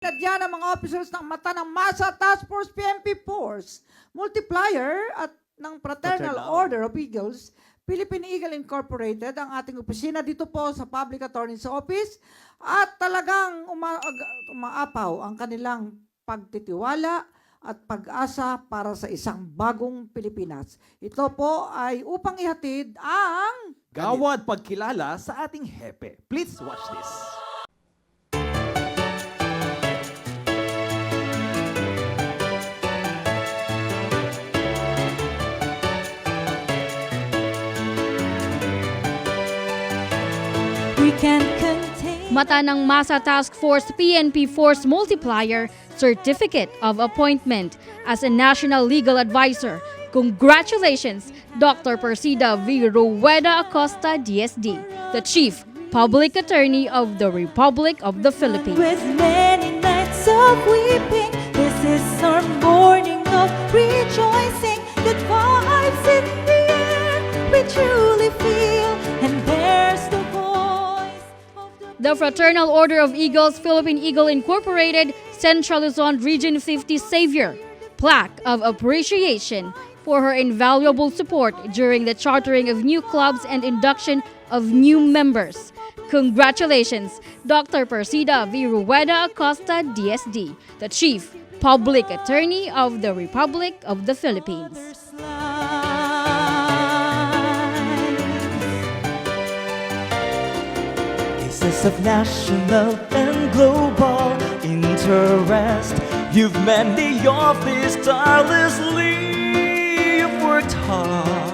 Nadya ng mga officers ng mata ng Masa Task Force PNP Force Multiplier at ng Fraternal Order of Eagles, Philippine Eagle Incorporated, ang ating opisina dito po sa Public Attorney's Office, at talagang umaapaw ang kanilang pagtitiwala at pag-asa para sa isang bagong Pilipinas. Ito po ay upang ihatid ang Gawad pagkilala sa ating hepe. Please watch this. Mata ng Masa Task Force PNP Force Multiplier Certificate of Appointment as a National Legal Advisor. Congratulations, Dr. Persida V. Rueda Acosta, DSD, the Chief Public Attorney of the Republic of the Philippines. With many nights of weeping, this is our morning of rejoicing. Good vibes in the air, we truly feel, and there's the voice of The Fraternal Order of Eagles, Philippine Eagle Incorporated, Central Luzon Region 50 Savior, plaque of appreciation for her invaluable support during the chartering of new clubs and induction of new members. Congratulations, Dr. Persida V. Rueda Acosta, DSD, the Chief Public Attorney of the Republic of the Philippines. Cases of national and global interest. You've many of these tirelessly worked hard.